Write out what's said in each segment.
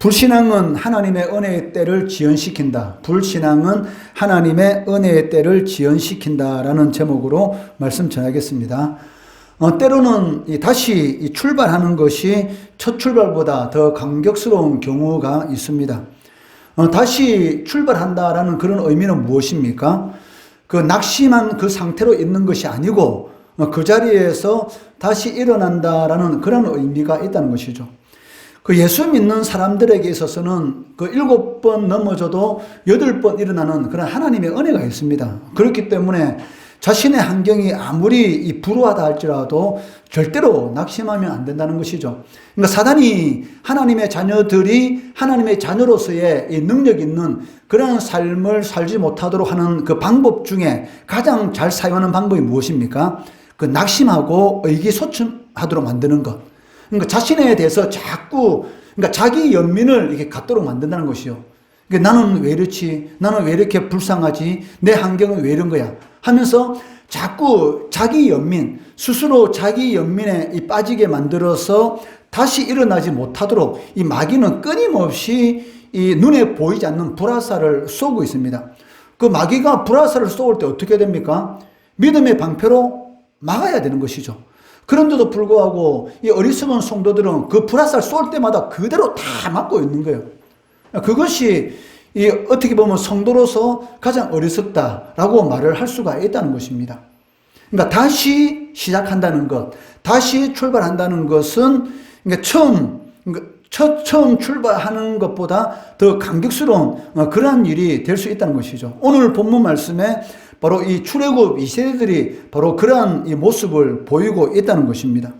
불신앙은 하나님의 은혜의 때를 지연시킨다. 불신앙은 하나님의 은혜의 때를 지연시킨다라는 제목으로 말씀 전하겠습니다. 때로는 다시 출발하는 것이 첫 출발보다 더 감격스러운 경우가 있습니다. 다시 출발한다라는 그런 의미는 무엇입니까? 그 낙심한 그 상태로 있는 것이 아니고 그 자리에서 다시 일어난다라는 그런 의미가 있다는 것이죠. 그 예수 믿는 사람들에게 있어서는 그 7번 넘어져도 8번 일어나는 그런 하나님의 은혜가 있습니다. 그렇기 때문에 자신의 환경이 아무리 불우하다 할지라도 절대로 낙심하면 안 된다는 것이죠. 그러니까 사단이 하나님의 자녀들이 하나님의 자녀로서의 이 능력 있는 그런 삶을 살지 못하도록 하는 그 방법 중에 가장 잘 사용하는 방법이 무엇입니까? 그 낙심하고 의기소침하도록 만드는 것. 그러니까 자신에 대해서 자꾸, 그러니까 자기 연민을 이렇게 갖도록 만든다는 것이요. 그러니까 나는 왜 이렇지? 나는 왜 이렇게 불쌍하지? 내 환경은 왜 이런 거야? 하면서 자꾸 자기 연민, 스스로 자기 연민에 빠지게 만들어서 다시 일어나지 못하도록 이 마귀는 끊임없이 이 눈에 보이지 않는 불화살을 쏘고 있습니다. 그 마귀가 불화살을 쏘을 때 어떻게 됩니까? 믿음의 방패로 막아야 되는 것이죠. 그런데도 불구하고 이 어리석은 성도들은 그 불화살 쏠 때마다 그대로 다 맞고 있는 거예요. 그것이 어떻게 보면 성도로서 가장 어리석다라고 말을 할 수가 있다는 것입니다. 그러니까 다시 시작한다는 것, 다시 출발한다는 것은 처음 출발하는 것보다 더 감격스러운 그러한 일이 될 수 있다는 것이죠. 오늘 본문 말씀에 바로 이 출애굽 2세대들이 바로 그러한 이 모습을 보이고 있다는 것입니다.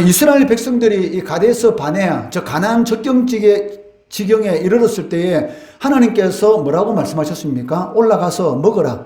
이스라엘 백성들이 이 가데스 바네아, 저 가나안 적경 지경에 이르렀을 때에 하나님께서 뭐라고 말씀하셨습니까? 올라가서 먹어라.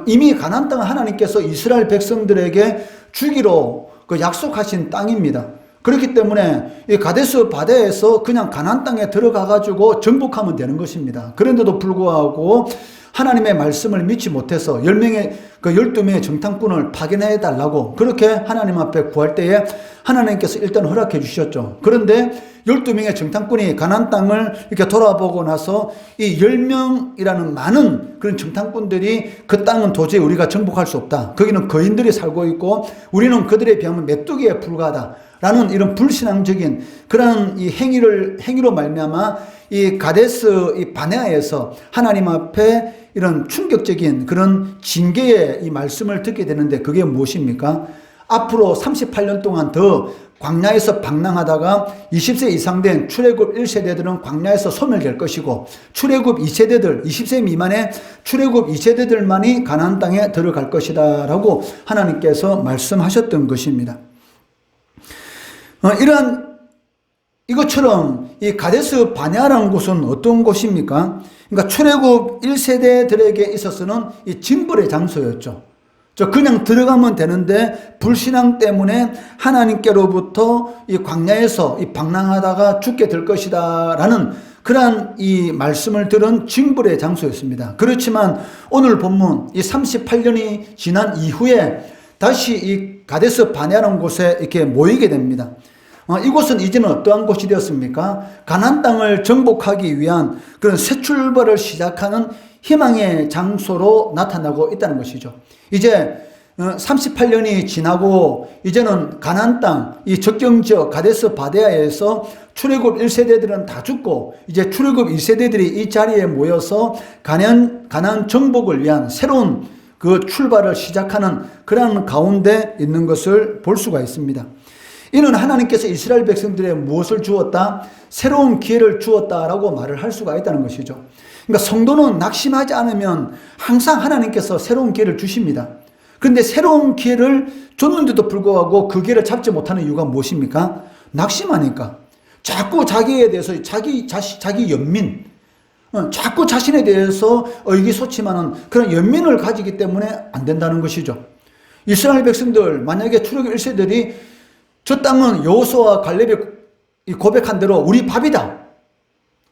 이미 가나안 땅은 하나님께서 이스라엘 백성들에게 주기로 그 약속하신 땅입니다. 그렇기 때문에 이 가데스 바네아에서 그냥 가나안 땅에 들어가 가지고 정복하면 되는 것입니다. 그런데도 불구하고 하나님의 말씀을 믿지 못해서 12명의 정탐꾼을 파견해 달라고 그렇게 하나님 앞에 구할 때에 하나님께서 일단 허락해 주셨죠. 그런데 12명의 정탐꾼이 가나안 땅을 이렇게 돌아보고 나서 이 10명이라는 많은 그런 정탐꾼들이 그 땅은 도저히 우리가 정복할 수 없다. 거기는 거인들이 살고 있고 우리는 그들에 비하면 메뚜기에 불과하다. 라는 이런 불신앙적인 그런 이 행위로 말미암아 이 가데스 이 바네아에서 하나님 앞에 이런 충격적인 그런 징계의 이 말씀을 듣게 되는데 그게 무엇입니까? 앞으로 38년 동안 더 광야에서 방랑하다가 20세 이상 된 출애굽 1세대들은 광야에서 소멸될 것이고 출애굽 2세대들 20세 미만의 출애굽 2세대들만이 가나안 땅에 들어갈 것이다 라고 하나님께서 말씀하셨던 것입니다. 이것처럼 이 가데스 바네아라는 곳은 어떤 곳입니까? 그러니까 출애굽 1세대들에게 있어서는 이 징벌의 장소였죠. 그냥 들어가면 되는데 불신앙 때문에 하나님께로부터 이 광야에서 이 방랑하다가 죽게 될 것이다 라는 그러한 이 말씀을 들은 징벌의 장소였습니다. 그렇지만 오늘 본문 이 38년이 지난 이후에 다시 이 가데스 바네아라는 곳에 이렇게 모이게 됩니다. 이곳은 이제는 어떠한 곳이 되었습니까? 가나안 땅을 정복하기 위한 그런 새 출발을 시작하는 희망의 장소로 나타나고 있다는 것이죠. 이제 38년이 지나고 이제는 가나안 땅, 이 적경지역 가데스 바네아에서 출애굽 1세대들은 다 죽고 이제 출애굽 2세대들이 이 자리에 모여서 가나안 정복을 위한 새로운 그 출발을 시작하는 그런 가운데 있는 것을 볼 수가 있습니다. 이는 하나님께서 이스라엘 백성들에게 무엇을 주었다? 새로운 기회를 주었다라고 말을 할 수가 있다는 것이죠. 그러니까 성도는 낙심하지 않으면 항상 하나님께서 새로운 기회를 주십니다. 그런데 새로운 기회를 줬는데도 불구하고 그 기회를 잡지 못하는 이유가 무엇입니까? 낙심하니까. 자꾸 자기에 대해서 자기 연민, 자꾸 자신에 대해서 의기소침하는 그런 연민을 가지기 때문에 안 된다는 것이죠. 이스라엘 백성들 만약에 출애굽 1세들이 저 땅은 여호수아와 갈렙이 고백한 대로 우리 밥이다.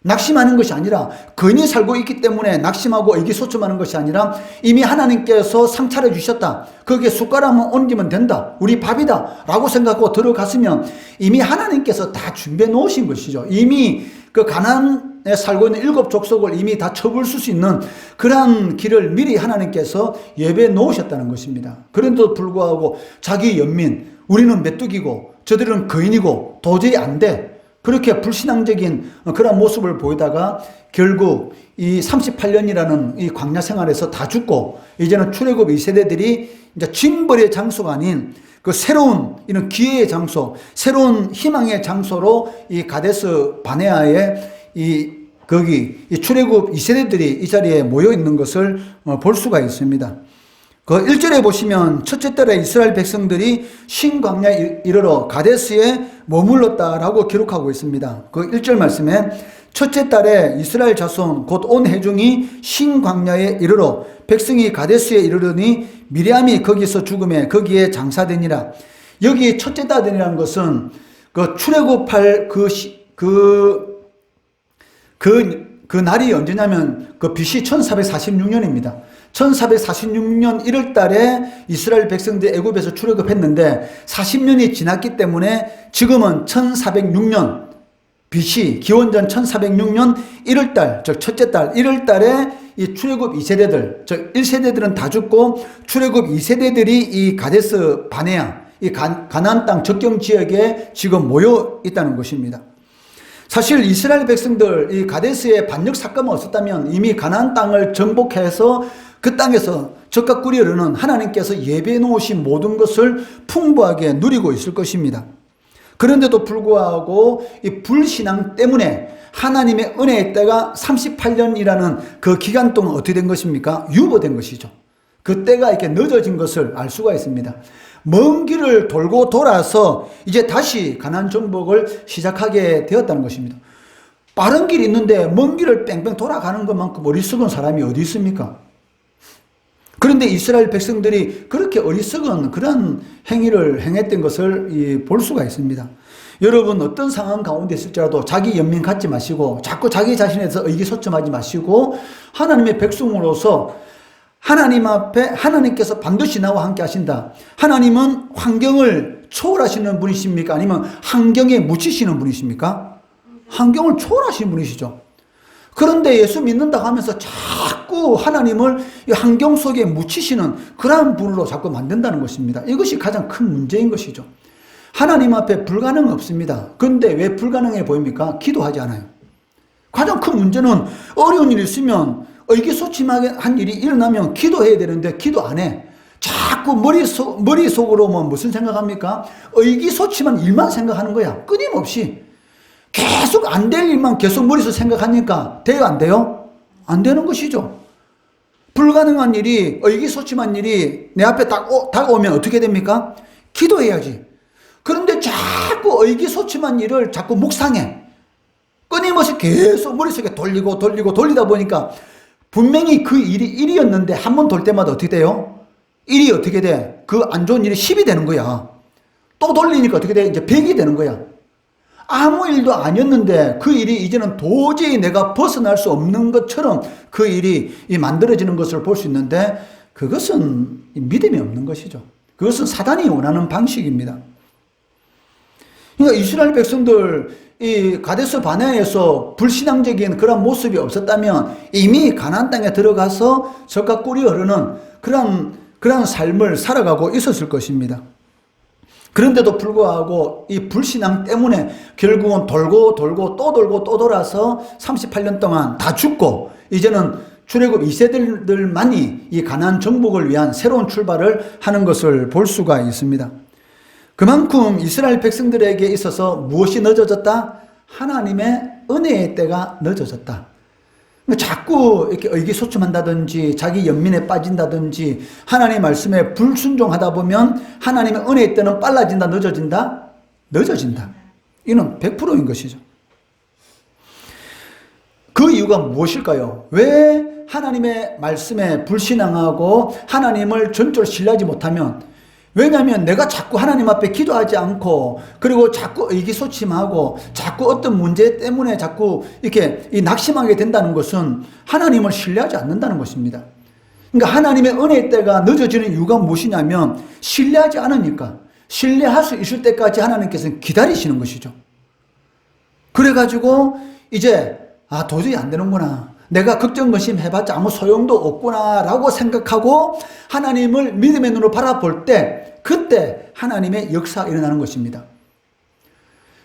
낙심하는 것이 아니라 거인이 살고 있기 때문에 낙심하고 의기소침하는 것이 아니라 이미 하나님께서 상차려 주셨다. 거기에 숟가락만 옮기면 된다. 우리 밥이다. 라고 생각하고 들어갔으면 이미 하나님께서 다 준비해 놓으신 것이죠. 이미 그 가나안에 살고 있는 7족속을 이미 다 쳐부술 수 있는 그러한 길을 미리 하나님께서 예배해 놓으셨다는 것입니다. 그런데도 불구하고 자기 연민, 우리는 메뚜기고 저들은 거인이고 도저히 안 돼. 그렇게 불신앙적인 그런 모습을 보이다가 결국 이 38년이라는 이 광야 생활에서 다 죽고 이제는 출애굽 2세대들이 이제 징벌의 장소가 아닌 그 새로운 이런 기회의 장소, 새로운 희망의 장소로 이 가데스 바네아에 거기 이 출애굽 2세대들이 이 자리에 모여 있는 것을 볼 수가 있습니다. 그 1절에 보시면 첫째 달에 이스라엘 백성들이 신광야에 이르러 가데스에 머물렀다라고 기록하고 있습니다. 그 1절 말씀에 첫째 달에 이스라엘 자손 곧 온 회중이 신광야에 이르러 백성이 가데스에 이르르니 미리암이 거기서 죽음에 거기에 장사되니라. 여기 첫째 달이라는 것은 그 출애굽할 그 날이 언제냐면 그 BC 1446년입니다. 1446년 1월 달에 이스라엘 백성들이 애굽에서 출애굽했는데 40년이 지났기 때문에 지금은 1406년 BC 기원전 1406년 1월 달, 즉 첫째 달 1월 달에 이 출애굽 2세대들, 즉 1세대들은 다 죽고 출애굽 2세대들이 이 가데스 바네아, 이 가나안 땅 적경 지역에 지금 모여 있다는 것입니다. 사실 이스라엘 백성들 이 가데스에 반역 사건만 없었다면 이미 가나안 땅을 정복해서 그 땅에서 젖과 꿀이 흐르는 하나님께서 예배해 놓으신 모든 것을 풍부하게 누리고 있을 것입니다. 그런데도 불구하고 이 불신앙 때문에 하나님의 은혜의 때가 38년이라는 그 기간 동안 어떻게 된 것입니까? 유보된 것이죠. 그 때가 이렇게 늦어진 것을 알 수가 있습니다. 먼 길을 돌고 돌아서 이제 다시 가나안 정복을 시작하게 되었다는 것입니다. 빠른 길이 있는데 먼 길을 뺑뺑 돌아가는 것만큼 어리석은 사람이 어디 있습니까? 그런데 이스라엘 백성들이 그렇게 어리석은 그런 행위를 행했던 것을 볼 수가 있습니다. 여러분 어떤 상황 가운데 있을지라도 자기 연민 갖지 마시고 자꾸 자기 자신에서 의기소침하지 마시고 하나님의 백성으로서 하나님 앞에 하나님께서 반드시 나와 함께 하신다. 하나님은 환경을 초월하시는 분이십니까? 아니면 환경에 묻히시는 분이십니까? 환경을 초월하시는 분이시죠. 그런데 예수 믿는다고 하면서 자꾸 하나님을 이 환경 속에 묻히시는 그러한 분으로 자꾸 만든다는 것입니다. 이것이 가장 큰 문제인 것이죠. 하나님 앞에 불가능은 없습니다. 그런데 왜 불가능해 보입니까? 기도하지 않아요. 가장 큰 문제는 어려운 일이 있으면 의기소침하게 한 일이 일어나면 기도해야 되는데 기도 안 해. 자꾸 머릿속으로만 무슨 생각합니까? 의기소침한 일만 생각하는 거야. 끊임없이. 계속 안 될 일만 계속 머릿속에 생각하니까 돼요? 안 돼요? 안 되는 것이죠. 불가능한 일이, 의기소침한 일이 내 앞에 다가오면 어떻게 됩니까? 기도해야지. 그런데 자꾸 의기소침한 일을 자꾸 묵상해. 끊임없이 계속 머릿속에 돌리다 보니까 분명히 그 일이 1이었는데 한 번 돌 때마다 어떻게 돼요? 1이 어떻게 돼? 그 안 좋은 일이 10이 되는 거야. 또 돌리니까 어떻게 돼? 이제 100이 되는 거야. 아무 일도 아니었는데 그 일이 이제는 도저히 내가 벗어날 수 없는 것처럼 그 일이 만들어지는 것을 볼 수 있는데 그것은 믿음이 없는 것이죠. 그것은 사단이 원하는 방식입니다. 그러니까 이스라엘 백성들 이 가데스 바네아에서 불신앙적인 그런 모습이 없었다면 이미 가나안 땅에 들어가서 젖과 꿀이 흐르는 그런 삶을 살아가고 있었을 것입니다. 그런데도 불구하고 이 불신앙 때문에 결국은 돌고 또 돌아서 38년 동안 다 죽고 이제는 출애굽 2세들만이 이 가나안 정복을 위한 새로운 출발을 하는 것을 볼 수가 있습니다. 그만큼 이스라엘 백성들에게 있어서 무엇이 늦어졌다? 하나님의 은혜의 때가 늦어졌다. 자꾸 이렇게 의기소침한다든지 자기 연민에 빠진다든지 하나님의 말씀에 불순종하다 보면 하나님의 은혜의 때는 빨라진다, 늦어진다? 늦어진다. 이는 100%인 것이죠. 그 이유가 무엇일까요? 왜 하나님의 말씀에 불신앙하고 하나님을 전적으로 신뢰하지 못하면 왜냐하면 내가 자꾸 하나님 앞에 기도하지 않고 그리고 자꾸 의기소침하고 자꾸 어떤 문제 때문에 자꾸 이렇게 낙심하게 된다는 것은 하나님을 신뢰하지 않는다는 것입니다. 그러니까 하나님의 은혜의 때가 늦어지는 이유가 무엇이냐면 신뢰하지 않으니까 신뢰할 수 있을 때까지 하나님께서는 기다리시는 것이죠. 그래가지고 이제 도저히 안 되는구나. 내가 걱정근심 해봤자 아무 소용도 없구나 라고 생각하고 하나님을 믿음의 눈으로 바라볼 때 그때 하나님의 역사가 일어나는 것입니다.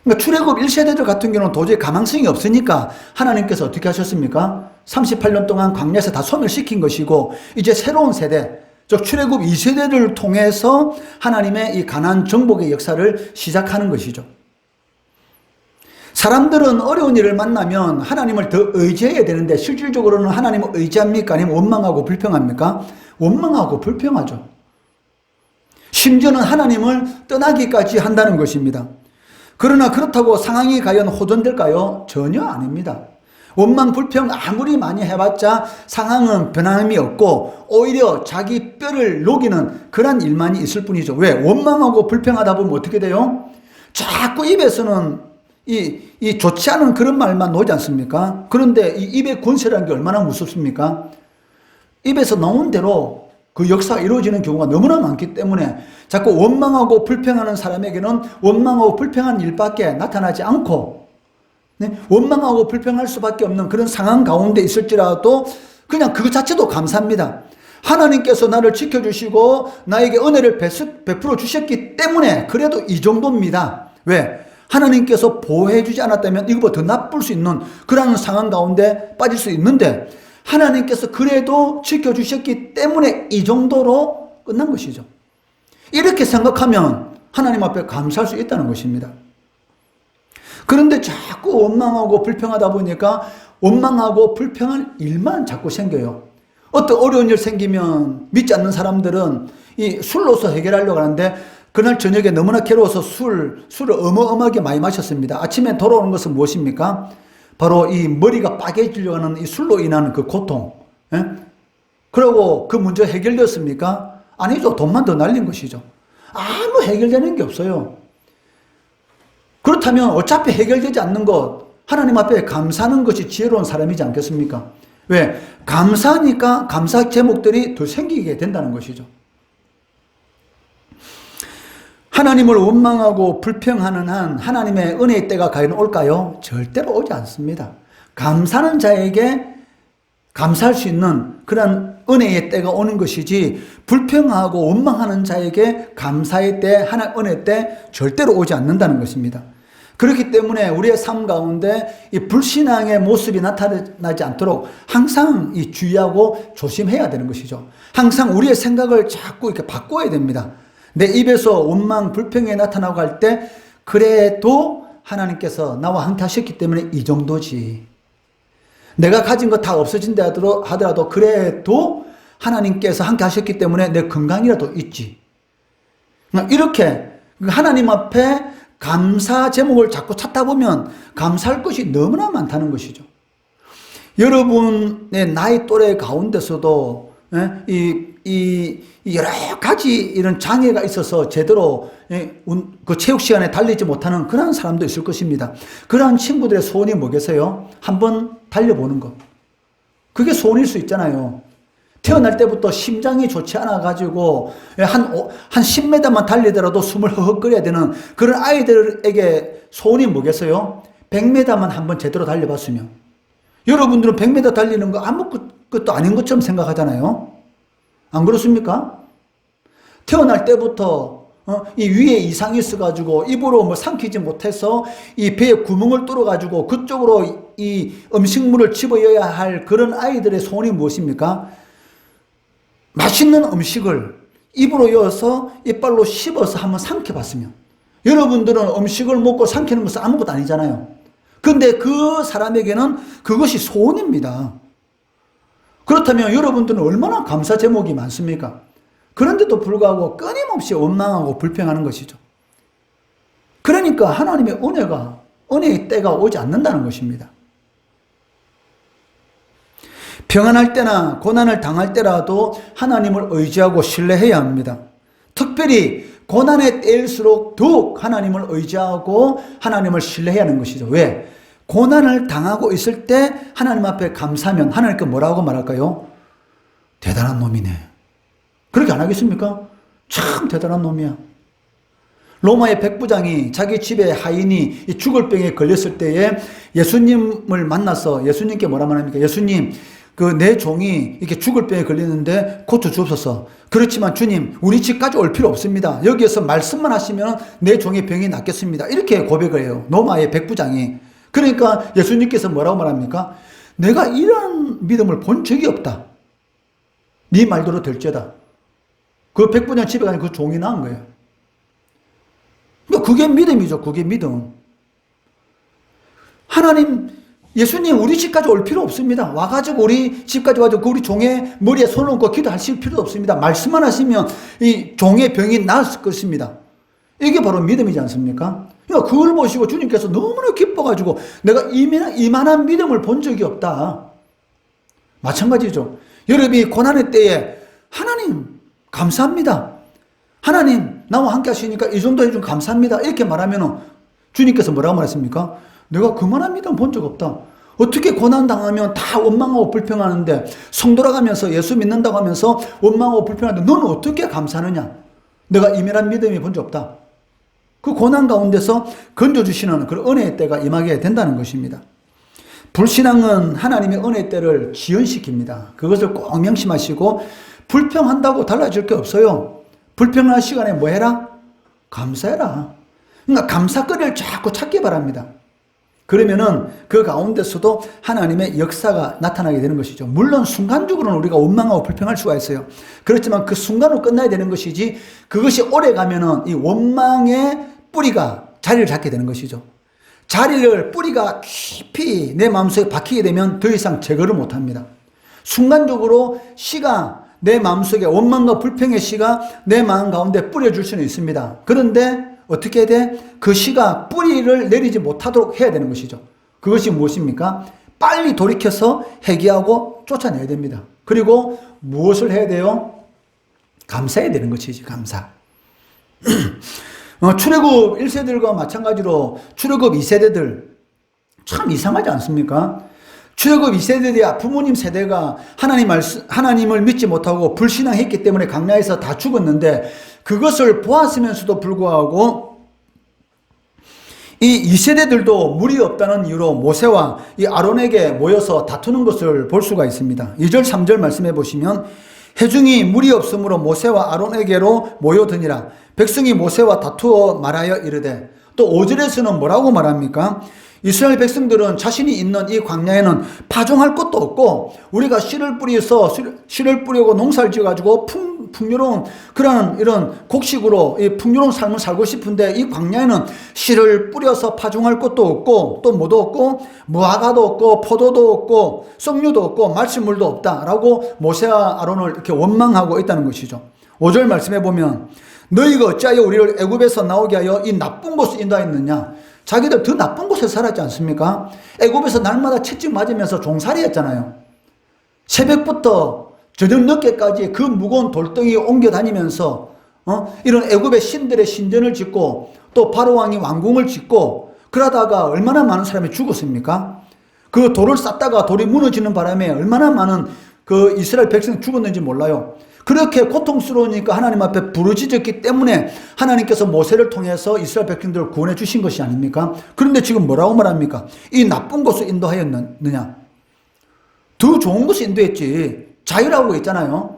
그러니까 출애굽 1세대들 같은 경우는 도저히 가망성이 없으니까 하나님께서 어떻게 하셨습니까? 38년 동안 광야에서 다 소멸시킨 것이고 이제 새로운 세대, 즉 출애굽 2세대를 통해서 하나님의 이 가나안 정복의 역사를 시작하는 것이죠. 사람들은 어려운 일을 만나면 하나님을 더 의지해야 되는데 실질적으로는 하나님을 의지합니까? 아니면 원망하고 불평합니까? 원망하고 불평하죠. 심지어는 하나님을 떠나기까지 한다는 것입니다. 그러나 그렇다고 상황이 과연 호전될까요? 전혀 아닙니다. 원망 불평 아무리 많이 해봤자 상황은 변함이 없고 오히려 자기 뼈를 녹이는 그런 일만이 있을 뿐이죠. 왜? 원망하고 불평하다 보면 어떻게 돼요? 자꾸 입에서는 이 좋지 않은 그런 말만 나오지 않습니까? 그런데 이 입의 권세라는 게 얼마나 무섭습니까? 입에서 나온 대로 그 역사가 이루어지는 경우가 너무나 많기 때문에 자꾸 원망하고 불평하는 사람에게는 원망하고 불평한 일밖에 나타나지 않고 원망하고 불평할 수밖에 없는 그런 상황 가운데 있을지라도 그냥 그 자체도 감사합니다. 하나님께서 나를 지켜주시고 나에게 은혜를 베풀어 주셨기 때문에 그래도 이 정도입니다. 왜? 하나님께서 보호해주지 않았다면 이거보다 더 나쁠 수 있는 그런 상황 가운데 빠질 수 있는데 하나님께서 그래도 지켜주셨기 때문에 이 정도로 끝난 것이죠. 이렇게 생각하면 하나님 앞에 감사할 수 있다는 것입니다. 그런데 자꾸 원망하고 불평하다 보니까 원망하고 불평할 일만 자꾸 생겨요. 어떤 어려운 일 생기면 믿지 않는 사람들은 이 술로서 해결하려고 하는데 그날 저녁에 너무나 괴로워서 술을 어마어마하게 많이 마셨습니다. 아침에 돌아오는 것은 무엇입니까? 바로 이 머리가 빠개지려고 하는 이 술로 인한 그 고통. 예? 그리고 그 문제 해결되었습니까? 아니죠. 돈만 더 날린 것이죠. 아무 해결되는 게 없어요. 그렇다면 어차피 해결되지 않는 것, 하나님 앞에 감사하는 것이 지혜로운 사람이지 않겠습니까? 왜? 감사하니까 감사 제목들이 더 생기게 된다는 것이죠. 하나님을 원망하고 불평하는 한 하나님의 은혜의 때가 과연 올까요? 절대로 오지 않습니다. 감사하는 자에게 감사할 수 있는 그런 은혜의 때가 오는 것이지 불평하고 원망하는 자에게 감사의 때, 은혜의 때 절대로 오지 않는다는 것입니다. 그렇기 때문에 우리의 삶 가운데 이 불신앙의 모습이 나타나지 않도록 항상 주의하고 조심해야 되는 것이죠. 항상 우리의 생각을 자꾸 이렇게 바꿔야 됩니다. 내 입에서 원망, 불평이 나타나고 할 때 그래도 하나님께서 나와 함께 하셨기 때문에 이 정도지. 내가 가진 거 다 없어진다 하더라도 그래도 하나님께서 함께 하셨기 때문에 내 건강이라도 있지. 이렇게 하나님 앞에 감사 제목을 자꾸 찾다 보면 감사할 것이 너무나 많다는 것이죠. 여러분의 나이 또래 가운데서도 이 여러 가지 이런 장애가 있어서 제대로 그 체육 시간에 달리지 못하는 그런 사람도 있을 것입니다. 그러한 친구들의 소원이 뭐겠어요? 한번 달려보는 것. 그게 소원일 수 있잖아요. 태어날 때부터 심장이 좋지 않아가지고 한 10m만 달리더라도 숨을 허헉거려야 되는 그런 아이들에게 소원이 뭐겠어요? 100m만 한번 제대로 달려봤으면. 여러분들은 100m 달리는 거 아무것도 아닌 것처럼 생각하잖아요. 안 그렇습니까? 태어날 때부터 이 위에 이상이 있어가지고 입으로 삼키지 못해서 이 배에 구멍을 뚫어가지고 그쪽으로 이 음식물을 집어여야 할 그런 아이들의 소원이 무엇입니까? 맛있는 음식을 입으로 여어서 이빨로 씹어서 한번 삼켜봤으면. 여러분들은 음식을 먹고 삼키는 것은 아무것도 아니잖아요. 그런데 그 사람에게는 그것이 소원입니다. 그렇다면 여러분들은 얼마나 감사 제목이 많습니까? 그런데도 불구하고 끊임없이 원망하고 불평하는 것이죠. 그러니까 하나님의 은혜의 때가 오지 않는다는 것입니다. 평안할 때나 고난을 당할 때라도 하나님을 의지하고 신뢰해야 합니다. 특별히 고난의 때일수록 더욱 하나님을 의지하고 하나님을 신뢰해야 하는 것이죠. 왜? 고난을 당하고 있을 때 하나님 앞에 감사하면 하나님께 뭐라고 말할까요? 대단한 놈이네. 그렇게 안 하겠습니까? 참 대단한 놈이야. 로마의 백부장이 자기 집에 하인이 이 죽을 병에 걸렸을 때에 예수님을 만나서 예수님께 뭐라 말합니까? 예수님, 내 종이 이렇게 죽을 병에 걸리는데 고쳐 주옵소서. 그렇지만 주님, 우리 집까지 올 필요 없습니다. 여기에서 말씀만 하시면 내 종의 병이 낫겠습니다. 이렇게 고백을 해요. 로마의 백부장이. 그러니까 예수님께서 뭐라고 말합니까? 내가 이런 믿음을 본 적이 없다. 네 말대로 될죄다. 그 백부장 집에 가니 그 종이 나은 거예요. 그게 믿음이죠. 그게 믿음. 하나님, 예수님 우리 집까지 올 필요 없습니다. 와가지고 우리 집까지 와가지고 우리 종의 머리에 손을 얹고 기도하실 필요도 없습니다. 말씀만 하시면 이 종의 병이 나을 것입니다. 이게 바로 믿음이지 않습니까? 그러니까 그걸 보시고 주님께서 너무나 기뻐가지고 내가 이만한 믿음을 본 적이 없다. 마찬가지죠. 여러분이 고난의 때에 하나님 감사합니다. 하나님 나와 함께 하시니까 이 정도 해주면 감사합니다. 이렇게 말하면 주님께서 뭐라고 말했습니까? 내가 그만한 믿음 본 적 없다. 어떻게 고난당하면 다 원망하고 불평하는데 성도라가면서 예수 믿는다고 하면서 원망하고 불평하는데 너는 어떻게 감사하느냐? 내가 이만한 믿음이 본 적 없다. 그 고난 가운데서 건져주시는 그런 은혜의 때가 임하게 된다는 것입니다. 불신앙은 하나님의 은혜의 때를 지연시킵니다. 그것을 꼭 명심하시고 불평한다고 달라질 게 없어요. 불평할 시간에 뭐 해라? 감사해라. 그러니까 감사거리를 자꾸 찾기 바랍니다. 그러면은 그 가운데서도 하나님의 역사가 나타나게 되는 것이죠. 물론 순간적으로는 우리가 원망하고 불평할 수가 있어요. 그렇지만 그 순간으로 끝나야 되는 것이지 그것이 오래 가면은 이 원망의 뿌리가 자리를 잡게 되는 것이죠. 뿌리가 깊이 내 마음속에 박히게 되면 더 이상 제거를 못합니다. 순간적으로 씨가 내 마음속에 원망과 불평의 씨가 내 마음 가운데 뿌려줄 수는 있습니다. 그런데 어떻게 해야 돼? 그 씨가 뿌리를 내리지 못하도록 해야 되는 것이죠. 그것이 무엇입니까? 빨리 돌이켜서 회개하고 쫓아내야 됩니다. 그리고 무엇을 해야 돼요? 감사해야 되는 것이지, 감사. 출애굽 1세들과 마찬가지로 출애굽 2세대들 참 이상하지 않습니까? 출애굽 2세대야 부모님 세대가 하나님을 믿지 못하고 불신앙했기 때문에 광야에서 다 죽었는데 그것을 보았으면서도 불구하고 이 2세대들도 물이 없다는 이유로 모세와 이 아론에게 모여서 다투는 것을 볼 수가 있습니다. 2절 3절 말씀해 보시면 회중이 물이 없으므로 모세와 아론에게로 모여드니라. 백성이 모세와 다투어 말하여 이르되 또 5절에서는 뭐라고 말합니까? 이스라엘 백성들은 자신이 있는 이 광야에는 파종할 것도 없고 우리가 씨를 뿌리고 농사를 지어가지고 풍요로운 그런 이런 곡식으로 이 풍요로운 삶을 살고 싶은데 이 광야에는 씨를 뿌려서 파종할 것도 없고 또 뭐도 없고 무화과도 없고 포도도 없고 썩류도 없고 말씀물도 없다라고 모세와 아론을 이렇게 원망하고 있다는 것이죠. 5절 말씀해 보면 너희가 어찌하여 우리를 애굽에서 나오게 하여 이 나쁜 곳을 인도하였느냐. 자기들 더 나쁜 곳에 살았지 않습니까? 애굽에서 날마다 채찍 맞으면서 종살이 했잖아요. 새벽부터 저녁 늦게까지 그 무거운 돌덩이 옮겨 다니면서 이런 애굽의 신들의 신전을 짓고 또 바로왕이 왕궁을 짓고 그러다가 얼마나 많은 사람이 죽었습니까? 그 돌을 쌓다가 돌이 무너지는 바람에 얼마나 많은 그 이스라엘 백성이 죽었는지 몰라요. 그렇게 고통스러우니까 하나님 앞에 부르짖었기 때문에 하나님께서 모세를 통해서 이스라엘 백성들을 구원해 주신 것이 아닙니까? 그런데 지금 뭐라고 말합니까? 이 나쁜 곳을 인도하였느냐? 더 좋은 곳을 인도했지. 자유라고 있잖아요.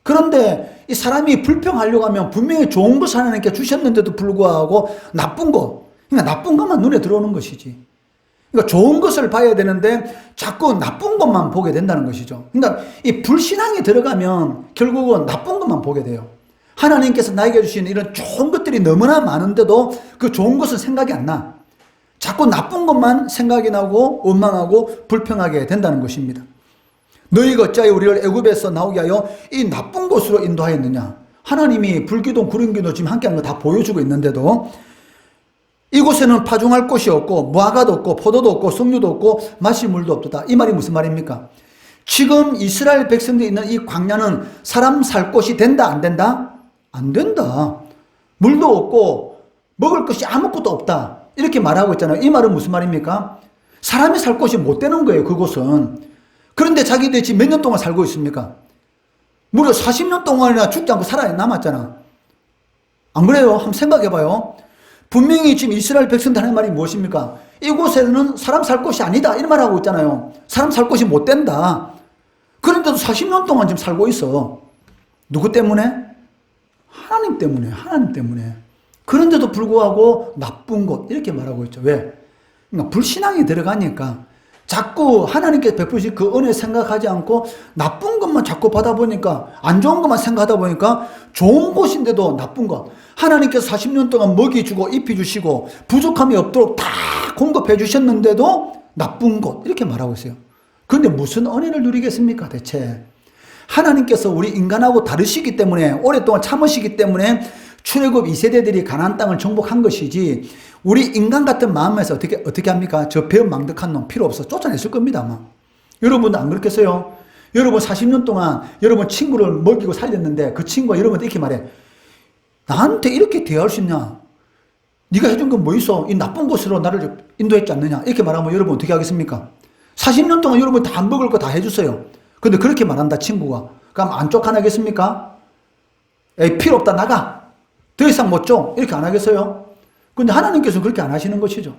그런데 이 사람이 불평하려고 하면 분명히 좋은 것을 하나님께 주셨는데도 불구하고 나쁜 것, 그러니까 나쁜 것만 눈에 들어오는 것이지. 그러니까 좋은 것을 봐야 되는데 자꾸 나쁜 것만 보게 된다는 것이죠. 그러니까 이 불신앙에 들어가면 결국은 나쁜 것만 보게 돼요. 하나님께서 나에게 주신 이런 좋은 것들이 너무나 많은데도 그 좋은 것은 생각이 안 나. 자꾸 나쁜 것만 생각이 나고 원망하고 불평하게 된다는 것입니다. 너희가 어찌하여 우리를 애굽에서 나오게 하여 이 나쁜 곳으로 인도하였느냐. 하나님이 불기둥 구름기둥 지금 함께하는 거 다 보여주고 있는데도 이곳에는 파종할 곳이 없고 무화과도 없고 포도도 없고 석류도 없고 마실 물도 없도다. 이 말이 무슨 말입니까? 지금 이스라엘 백성들이 있는 이 광야는 사람 살 곳이 된다 안 된다? 안 된다. 물도 없고 먹을 것이 아무것도 없다. 이렇게 말하고 있잖아요. 이 말은 무슨 말입니까? 사람이 살 곳이 못 되는 거예요. 그곳은. 그런데 자기들이 지금 몇 년 동안 살고 있습니까? 무려 40년 동안이나 죽지 않고 살아남았잖아. 안 그래요? 한번 생각해봐요. 분명히 지금 이스라엘 백성들 하는 말이 무엇입니까? 이곳에는 사람 살 곳이 아니다. 이런 말 하고 있잖아요. 사람 살 곳이 못 된다. 그런데도 40년 동안 지금 살고 있어. 누구 때문에? 하나님 때문에, 하나님 때문에. 그런데도 불구하고 나쁜 것, 이렇게 말하고 있죠. 왜? 그러니까 불신앙이 들어가니까 자꾸 하나님께서 베푸신 그 은혜 생각하지 않고 나쁜 것만 자꾸 받아보니까, 안 좋은 것만 생각하다 보니까 좋은 곳인데도 나쁜 것. 하나님께서 40년 동안 먹이 주고 입히 주시고 부족함이 없도록 다 공급해 주셨는데도 나쁜 것, 이렇게 말하고 있어요. 그런데 무슨 은혜를 누리겠습니까, 대체? 하나님께서 우리 인간하고 다르시기 때문에, 오랫동안 참으시기 때문에 출애굽 2세대들이 가나안 땅을 정복한 것이지, 우리 인간 같은 마음에서 어떻게 합니까? 저 배은 망덕한 놈 필요 없어 쫓아냈을 겁니다, 아마. 여러분도 안 그렇겠어요? 여러분 40년 동안 여러분 친구를 먹이고 살렸는데 그 친구가 여러분한테 이렇게 말해. 나한테 이렇게 대할 수 있냐? 네가 해준 건 뭐 있어? 이 나쁜 곳으로 나를 인도했지 않느냐? 이렇게 말하면 여러분 어떻게 하겠습니까? 40년 동안 여러분 다 먹을 거 다 해줬어요. 근데 그렇게 말한다, 친구가. 그럼 안 쫓아나겠습니까? 에이, 필요 없다, 나가. 더 이상 못 줘. 이렇게 안 하겠어요? 근데 하나님께서는 그렇게 안 하시는 것이죠.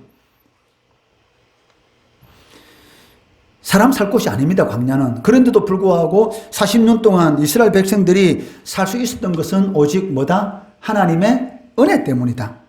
사람 살 곳이 아닙니다, 광야는. 그런데도 불구하고 40년 동안 이스라엘 백성들이 살 수 있었던 것은 오직 뭐다? 하나님의 은혜 때문이다.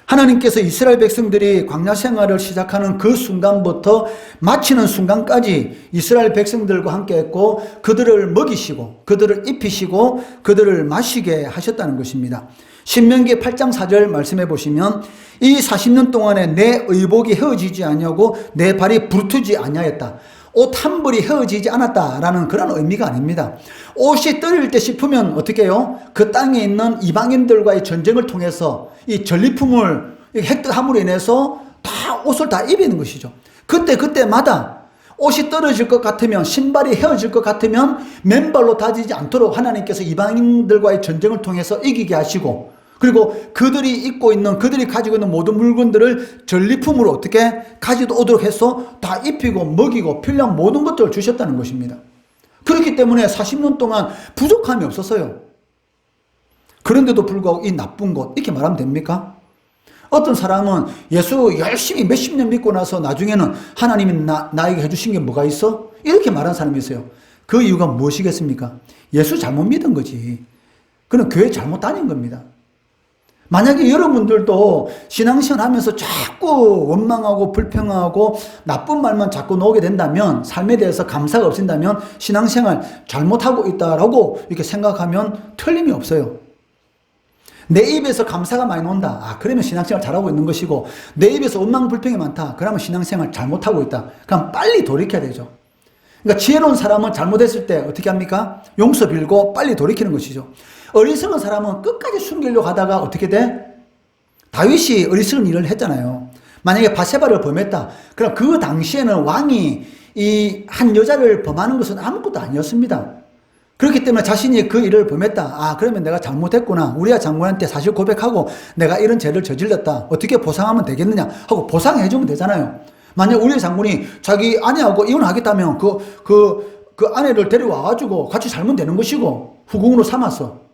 하나님께서 이스라엘 백성들이 광야 생활을 시작하는 그 순간부터 마치는 순간까지 이스라엘 백성들과 함께 했고, 그들을 먹이시고 그들을 입히시고 그들을 마시게 하셨다는 것입니다. 신명기 8장 4절 말씀해 보시면, 이 40년 동안에 내 의복이 헤어지지 아니하고 내 발이 부르트지 아니하였다. 옷 한 벌이 헤어지지 않았다라는 그런 의미가 아닙니다. 옷이 떨릴 때 싶으면 어떻게 해요? 그 땅에 있는 이방인들과의 전쟁을 통해서 이 전리품을 획득함으로 인해서 다 옷을 다 입는 것이죠. 그때마다 옷이 떨어질 것 같으면, 신발이 헤어질 것 같으면 맨발로 다지지 않도록 하나님께서 이방인들과의 전쟁을 통해서 이기게 하시고, 그리고 그들이 입고 있는, 그들이 가지고 있는 모든 물건들을 전리품으로 어떻게 가지고 오도록 해서 다 입히고 먹이고 필요한 모든 것들을 주셨다는 것입니다. 그렇기 때문에 40년 동안 부족함이 없었어요. 그런데도 불구하고 이 나쁜 것, 이렇게 말하면 됩니까? 어떤 사람은 예수 열심히 몇십 년 믿고 나서 나중에는 하나님이 나에게 해주신 게 뭐가 있어? 이렇게 말하는 사람이 있어요. 그 이유가 무엇이겠습니까? 예수 잘못 믿은 거지. 그는 교회 잘못 다닌 겁니다. 만약에 여러분들도 신앙생활 하면서 자꾸 원망하고 불평하고 나쁜 말만 자꾸 나오게 된다면, 삶에 대해서 감사가 없으신다면 신앙생활 잘못하고 있다라고 이렇게 생각하면 틀림이 없어요. 내 입에서 감사가 많이 나온다. 아, 그러면 신앙생활 잘하고 있는 것이고, 내 입에서 원망 불평이 많다. 그러면 신앙생활 잘못하고 있다. 그럼 빨리 돌이켜야 되죠. 그러니까 지혜로운 사람은 잘못했을 때 어떻게 합니까? 용서 빌고 빨리 돌이키는 것이죠. 어리석은 사람은 끝까지 숨기려고 하다가 어떻게 돼? 다윗이 어리석은 일을 했잖아요. 만약에 바세바를 범했다. 그럼 그 당시에는 왕이 이 한 여자를 범하는 것은 아무것도 아니었습니다. 그렇기 때문에 자신이 그 일을 범했다. 아, 그러면 내가 잘못했구나. 우리아 장군한테 사실 고백하고 내가 이런 죄를 저질렀다. 어떻게 보상하면 되겠느냐 하고 보상해 주면 되잖아요. 만약 우리아 장군이 자기 아내하고 이혼하겠다면 그 아내를 데려와가지고 같이 살면 되는 것이고, 후궁으로 삼았어.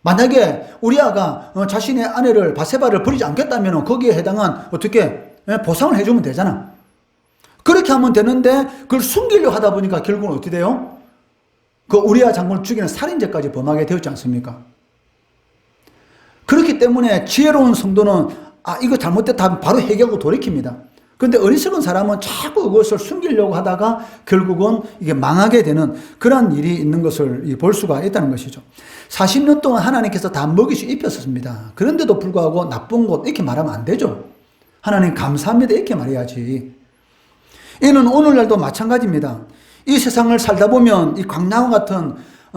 만약에 우리아가 자신의 아내를 바세바를 버리지 않겠다면 거기에 해당한 어떻게 보상을 해주면 되잖아. 그렇게 하면 되는데 그걸 숨기려고 하다 보니까 결국은 어떻게 돼요? 그 우리아 장군을 죽이는 살인죄까지 범하게 되었지 않습니까? 그렇기 때문에 지혜로운 성도는 아, 이거 잘못됐다 하면 바로 해결하고 돌이킵니다. 그런데 어리석은 사람은 자꾸 그것을 숨기려고 하다가 결국은 이게 망하게 되는 그런 일이 있는 것을 볼 수가 있다는 것이죠. 40년 동안 하나님께서 다 먹이시 입혔습니다. 그런데도 불구하고 나쁜 것 이렇게 말하면 안 되죠. 하나님 감사합니다 이렇게 말해야지. 이는 오늘날도 마찬가지입니다. 이 세상을 살다 보면 이 광야와 같은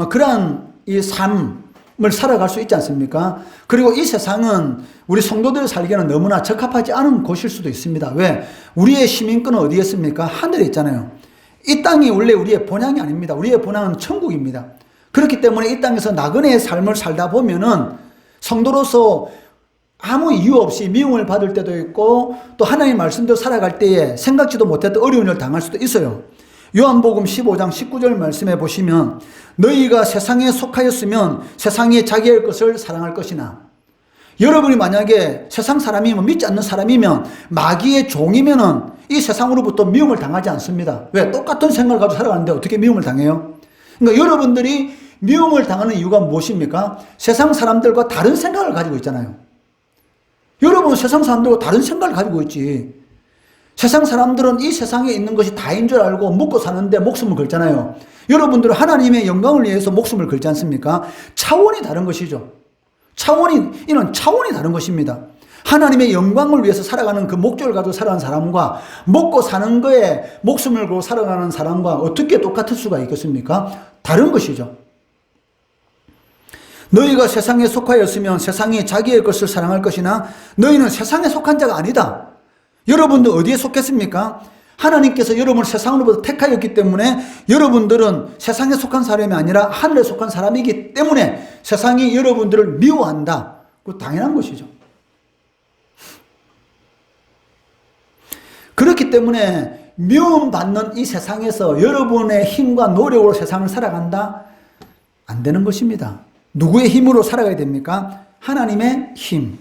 그러한 이 삶을 살아갈 수 있지 않습니까? 그리고 이 세상은 우리 성도들 살기에는 너무나 적합하지 않은 곳일 수도 있습니다. 왜? 우리의 시민권은 어디에 있습니까? 하늘에 있잖아요. 이 땅이 원래 우리의 본향이 아닙니다. 우리의 본향은 천국입니다. 그렇기 때문에 이 땅에서 나그네의 삶을 살다 보면은 성도로서 아무 이유 없이 미움을 받을 때도 있고, 또 하나님의 말씀대로 살아갈 때에 생각지도 못했던 어려운 일을 당할 수도 있어요. 요한복음 15장 19절 말씀해 보시면 너희가 세상에 속하였으면 세상이 자기의 것을 사랑할 것이나, 여러분이 만약에 세상 사람이면, 믿지 않는 사람이면, 마귀의 종이면은 이 세상으로부터 미움을 당하지 않습니다. 왜? 똑같은 생각을 가지고 살아가는데 어떻게 미움을 당해요? 그러니까 여러분들이 미움을 당하는 이유가 무엇입니까? 세상 사람들과 다른 생각을 가지고 있잖아요. 여러분은 세상 사람들과 다른 생각을 가지고 있지. 세상 사람들은 이 세상에 있는 것이 다인 줄 알고 먹고 사는데 목숨을 걸잖아요. 여러분들은 하나님의 영광을 위해서 목숨을 걸지 않습니까? 차원이 다른 것이죠. 이는 차원이 다른 것입니다. 하나님의 영광을 위해서 살아가는 그 목적을 가지고 살아가는 사람과 먹고 사는 거에 목숨을 걸고 살아가는 사람과 어떻게 똑같을 수가 있겠습니까? 다른 것이죠. 너희가 세상에 속하였으면 세상이 자기의 것을 사랑할 것이나 너희는 세상에 속한 자가 아니다. 여러분들 어디에 속했습니까? 하나님께서 여러분을 세상으로부터 택하였기 때문에 여러분들은 세상에 속한 사람이 아니라 하늘에 속한 사람이기 때문에 세상이 여러분들을 미워한다. 그거 당연한 것이죠. 그렇기 때문에 미움받는 이 세상에서 여러분의 힘과 노력으로 세상을 살아간다? 안 되는 것입니다. 누구의 힘으로 살아가야 됩니까? 하나님의 힘.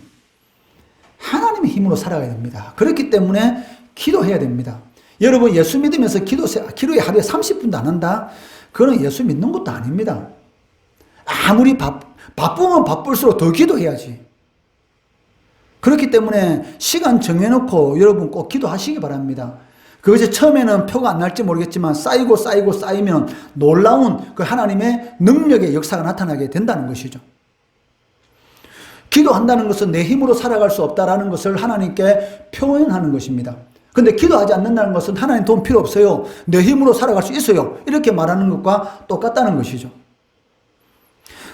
하나님의 힘으로 살아가야 됩니다. 그렇기 때문에 기도해야 됩니다. 여러분 예수 믿으면서 기도에 하루에 30분도 안 한다? 그건 예수 믿는 것도 아닙니다. 아무리 바쁘면 바쁠수록 더 기도해야지. 그렇기 때문에 시간 정해놓고 여러분 꼭 기도하시기 바랍니다. 그것이 처음에는 표가 안 날지 모르겠지만 쌓이면 놀라운 그 하나님의 능력의 역사가 나타나게 된다는 것이죠. 기도한다는 것은 내 힘으로 살아갈 수 없다라는 것을 하나님께 표현하는 것입니다. 근데 기도하지 않는다는 것은 하나님 도움 필요 없어요. 내 힘으로 살아갈 수 있어요. 이렇게 말하는 것과 똑같다는 것이죠.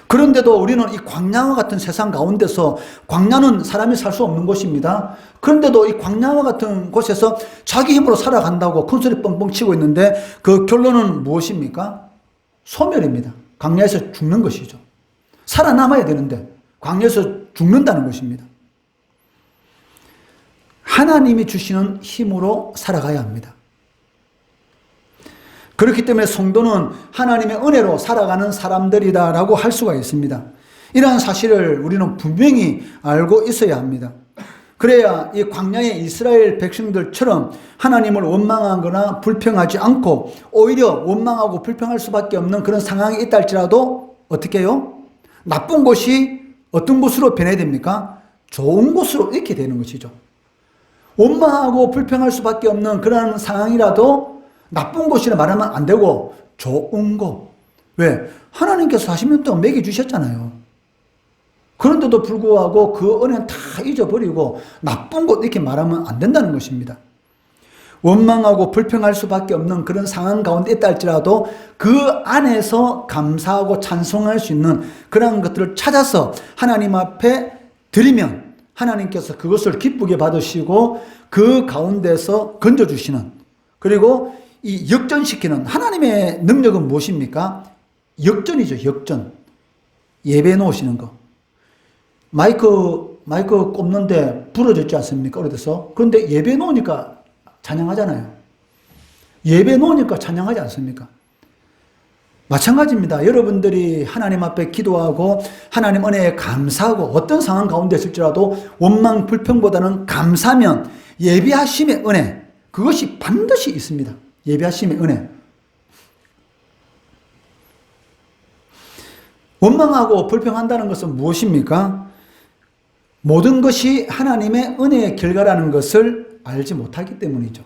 그런데도 우리는 이 광야와 같은 세상 가운데서, 광야는 사람이 살 수 없는 곳입니다. 그런데도 이 광야와 같은 곳에서 자기 힘으로 살아간다고 큰소리 뻥뻥 치고 있는데 그 결론은 무엇입니까? 소멸입니다. 광야에서 죽는 것이죠. 살아남아야 되는데 광야에서 죽는다는 것입니다. 하나님이 주시는 힘으로 살아가야 합니다. 그렇기 때문에 성도는 하나님의 은혜로 살아가는 사람들이다라고 할 수가 있습니다. 이러한 사실을 우리는 분명히 알고 있어야 합니다. 그래야 이 광야의 이스라엘 백성들처럼 하나님을 원망하거나 불평하지 않고 오히려 원망하고 불평할 수밖에 없는 그런 상황이 있다 할지라도 어떻게 해요? 나쁜 곳이 어떤 곳으로 변해야 됩니까? 좋은 곳으로 이렇게 되는 것이죠. 원망하고 불평할 수밖에 없는 그런 상황이라도 나쁜 곳이라 말하면 안 되고 좋은 곳. 왜? 하나님께서 40년 동안 먹여주셨잖아요. 그런데도 불구하고 그 은혜는 다 잊어버리고 나쁜 곳 이렇게 말하면 안 된다는 것입니다. 원망하고 불평할 수밖에 없는 그런 상황 가운데 있다 할지라도 그 안에서 감사하고 찬송할 수 있는 그런 것들을 찾아서 하나님 앞에 드리면 하나님께서 그것을 기쁘게 받으시고 그 가운데서 건져주시는, 그리고 이 역전시키는 하나님의 능력은 무엇입니까? 역전이죠. 역전. 예배 놓으시는 거. 마이크 꼽는데 부러졌지 않습니까? 오래돼서. 그런데 예배 놓으니까 찬양하잖아요. 예배 놓으니까 찬양하지 않습니까? 마찬가지입니다. 여러분들이 하나님 앞에 기도하고 하나님 은혜에 감사하고 어떤 상황 가운데 있을지라도 원망 불평보다는 감사하면 예배하심의 은혜, 그것이 반드시 있습니다. 예배하심의 은혜. 원망하고 불평한다는 것은 무엇입니까? 모든 것이 하나님의 은혜의 결과라는 것을 알지 못하기 때문이죠.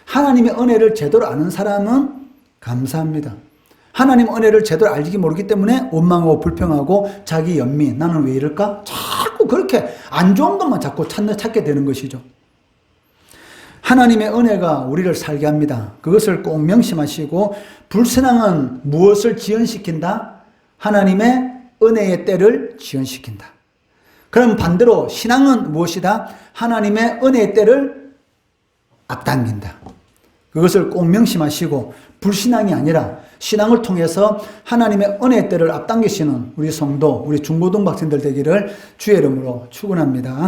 하나님의 은혜를 제대로 아는 사람은 감사합니다. 하나님 은혜를 제대로 알지 모르기 때문에 원망하고 불평하고 자기 연민, 나는 왜 이럴까? 자꾸 그렇게 안 좋은 것만 자꾸 찾게 되는 것이죠. 하나님의 은혜가 우리를 살게 합니다. 그것을 꼭 명심하시고, 불신앙은 무엇을 지연시킨다? 하나님의 은혜의 때를 지연시킨다. 그럼 반대로 신앙은 무엇이다? 하나님의 은혜의 때를 앞당긴다. 그것을 꼭 명심하시고, 불신앙이 아니라 신앙을 통해서 하나님의 은혜의 때를 앞당기시는 우리 성도, 우리 중고등부 학생들 되기를 주의 이름으로 축원합니다.